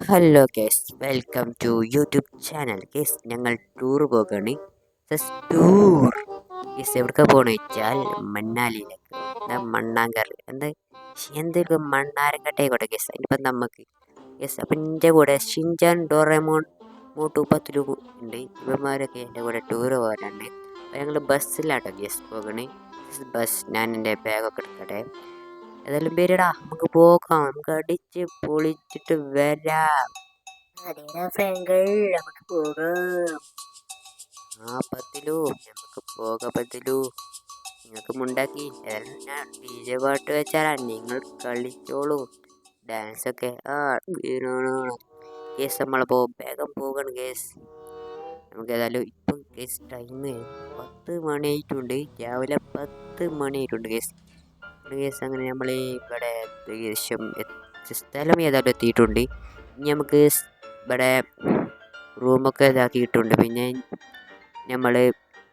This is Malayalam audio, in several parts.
Hello guys, welcome to YouTube channel. Guys, ഞങ്ങൾ ടൂർ പോകണി. ടൂർ ഗേസ് എവിടേക്ക് പോകണമെന്ന് വെച്ചാൽ മണ്ണാലിയിലേക്ക്. എന്താ മണ്ണാങ്കർ എന്തൊക്കെ മണ്ണാരക്കട്ടയായിക്കോട്ടെ ഗേസ്. അതിനിപ്പം നമുക്ക് ഗേസ് അപ്പം എൻ്റെ കൂടെ ഷിൻചാൻ, ഡോറേമോൺ, മോട്ടു പത്ലു ഉണ്ട്. ഇവന്മാരൊക്കെ എൻ്റെ കൂടെ ടൂർ പോകാനുണ്ട്. അപ്പോൾ ഞങ്ങൾ ബസ്സിലാട്ടോ ഗേസ് പോകണേ. ബസ് ഞാൻ എൻ്റെ ബാഗൊക്കെ എടുക്കട്ടെ. ഏതായാലും പേരടാ, നമുക്ക് പോകാം. നമുക്ക് അടിച്ച് പൊളിച്ചിട്ട് വരാം. നമുക്ക് പോകാം. പത്തിലു നമുക്ക് പോകാം. പത്തിലു നിങ്ങൾക്ക് മുണ്ടാക്കി ഞാൻ DJ പാട്ട് വെച്ചാലാ നിങ്ങൾ കളിച്ചോളൂ. ഡാൻസൊക്കെ കേസ് നമ്മളിപ്പോൾ വേഗം പോകണം കേസ്. നമുക്ക് ഏതായാലും ഇപ്പം കേസ് ടൈം 10 മണിയായിട്ടുണ്ട്. രാവിലെ 10 മണിയായിട്ടുണ്ട് കേസ്. കേസ് അങ്ങനെ നമ്മൾ ഇവിടെ ഏകദേശം സ്ഥലം ഏതായാലും എത്തിയിട്ടുണ്ട്. ഇനി നമുക്ക് ഇവിടെ റൂമൊക്കെ ഇതാക്കിയിട്ടുണ്ട്. പിന്നെ നമ്മൾ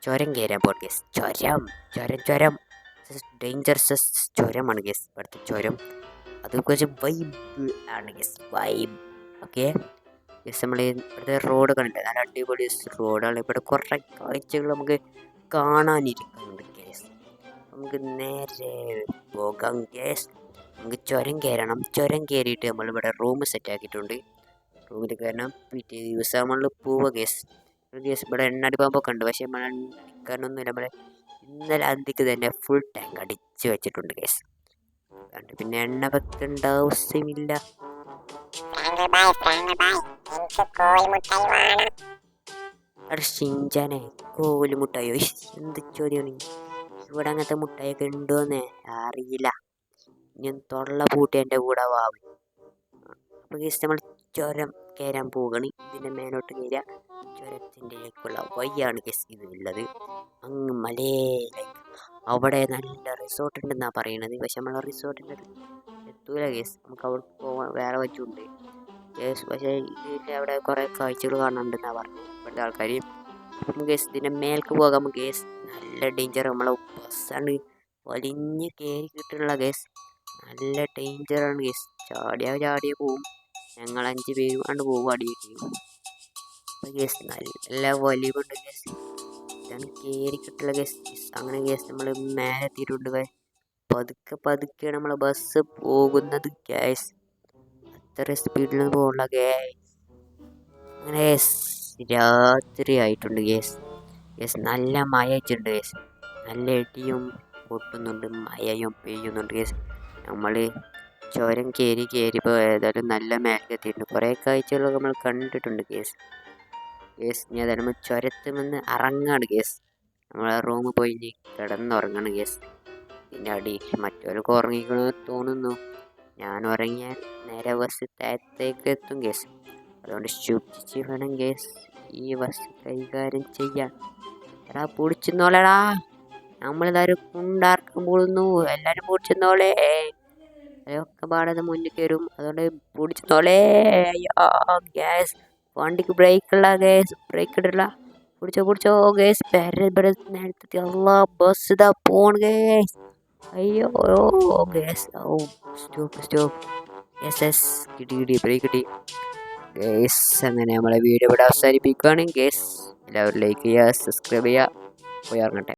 ചുരം കയറാൻ പോകണം കേസ്. ചുരം ഡേഞ്ചറസ് ചുരമാണ് കേസ്. ഇവിടുത്തെ ചുരം അത് കുറച്ച് വൈബ് ആണ് കേസ്. Vibe okay case. നമ്മൾ ഇവിടുത്തെ റോഡ് കണ്ടിട്ട് നല്ല അടിപൊളി റോഡാണ്. ഇവിടെ കുറേ കാഴ്ചകൾ നമുക്ക് കാണാനിരിക്കുന്നുണ്ട് കേസ്. നമുക്ക് നേരെ പോകാം കേസ്. നമുക്ക് ചുരം കയറണം. ചുരം കയറിയിട്ട് നമ്മളിവിടെ റൂം സെറ്റാക്കിയിട്ടുണ്ട്. റൂമിൽ കയറണം. പിറ്റേ ദിവസം നമ്മൾ പോവുക കേസ്. കേസ് ഇവിടെ എണ്ണടി പാമ്പൊക്കെ ഉണ്ട്. പക്ഷേ നമ്മൾ അടിക്കാനൊന്നുമില്ല. നമ്മളെ ഇന്നലെ അന്തിക്ക് തന്നെ ഫുൾ ടാങ്ക് അടിച്ച് വെച്ചിട്ടുണ്ട് കേസ്. പിന്നെ എണ്ണ വെക്കേണ്ട ആവശ്യമില്ല. ഷിൻചാനെ കോലുമുട്ടായോ? എന്ത് ചോദ്യമാണ്? ഇവിടെ അങ്ങനത്തെ മുട്ടായൊക്കെ ഉണ്ടോന്ന് അറിയില്ല. ഞാൻ തൊള്ള പൂട്ടി എൻ്റെ കൂടെ വാവും. അപ്പോൾ കേസ് നമ്മൾ ചുരം കയറാൻ പോവുകയാണ്. ഇതിൻ്റെ മേലോട്ട് കയറുക. ചുരത്തിൻ്റെക്കുള്ള വഴിയാണ് കേസ് ഇത് ഉള്ളത്. അങ്ങ് മലയിലേക്ക് അവിടെ നല്ല റിസോർട്ട് ഉണ്ടെന്നാണ് പറയണത്. പക്ഷെ നമ്മൾ റിസോർട്ടിൻ്റെ എത്തൂല കേസ്. നമുക്ക് അവിടെ പോകാൻ വേറെ വച്ചുണ്ട് കേസ്. പക്ഷേ ഇതിൻ്റെ അവിടെ കുറേ കാഴ്ചകൾ കാണാനുണ്ടെന്നാണ് പറഞ്ഞത് ഇവിടുത്തെ ആൾക്കാർ. അപ്പം കേസ് ഇതിൻ്റെ മേലേക്ക് പോകാം കേസ്. നല്ല ഡേഞ്ചർ. നമ്മളെ ബസ്സാണ് വലിഞ്ഞ് കയറി കിട്ടുള്ള കേസ്. നല്ല ഡേഞ്ചറാണ് കേസ്. ചാടിയ പോവും. ഞങ്ങൾ 5 പേരും കൊണ്ട് പോകും അടിയേക്ക്. അപ്പം കേസ് നല്ല വലിവുണ്ട് കേസ്. ഇതാണ് കയറി കിട്ടുള്ള കേസ്. അങ്ങനെ കേസ് നമ്മൾ മേലെ എത്തിയിട്ടുണ്ട്. പതുക്കെയാണ് നമ്മളെ ബസ് പോകുന്നത് ഗ്യാസ്. അത്ര സ്പീഡിലൊന്നും പോകണ്ട ഗ്യാസ്. അങ്ങനെ കേസ് രാത്രി ആയിട്ടുണ്ട് കേസ്. നല്ല മഴ വെച്ചിട്ടുണ്ട് കേസ്. നല്ല ഇടിയും പൊട്ടുന്നുണ്ട്, മഴയും പെയ്യുന്നുണ്ട് കേസ്. നമ്മൾ ചുരം കയറിപ്പോൾ ഏതായാലും നല്ല മേലേക്ക് എത്തിയിട്ടുണ്ട്. കുറേ കാഴ്ചകളൊക്കെ നമ്മൾ കണ്ടിട്ടുണ്ട് കേസ്. ഇനി ഏതായാലും നമ്മൾ ചുരത്തിൽ നിന്ന് ഇറങ്ങാണ് കേസ്. നമ്മളെ റൂമിൽ പോയി കിടന്നുറങ്ങണം കേസ്. പിന്നെ അടിയിൽ മറ്റവർക്ക് ഉറങ്ങിക്കണമെന്ന് തോന്നുന്നു. ഞാൻ ഉറങ്ങിയാൽ നേരെ ബസ് താഴത്തേക്ക് എത്തും കേസ്. അതുകൊണ്ട് സൂക്ഷിച്ച് വേണം കേസ് ഈ ബസ് കൈകാര്യം ചെയ്യാൻ. എടാ പൊടിച്ചെന്നോളടാ, നമ്മളിതാരും കുണ്ടാർക്കം പൊളുന്നു. എല്ലാവരും പൊടിച്ചെന്നോളേ. അതൊക്കെ പാടത് മുന്നിൽ കയറും. അതുകൊണ്ട് പൊടിച്ചെന്നോളേ. ഗ്യാസ് വണ്ടിക്ക് ബ്രേക്കുള്ള ഗ്യാസ്. ബ്രേക്ക് ഇടില്ല. പിടിച്ചോ ഗ്യാസ്. നേരത്തെ ബസ് ഇതാ പോൺ ഗ്യാസ്. അയ്യോ ഗ്യാസ്. സ്റ്റോപ്പ് യെസ് കിട്ടി ബ്രേക്ക് കിട്ടി ഗ്യാസ്. അങ്ങനെ നമ്മളെ വീഡിയോ ഇവിടെ അവസാനിപ്പിക്കുകയാണ് ഗ്യാസ്. എല്ലാവരും ലൈക്ക് ചെയ്യുക, സബ്സ്ക്രൈബ് ചെയ്യുക. പോയി ഇറങ്ങട്ടെ.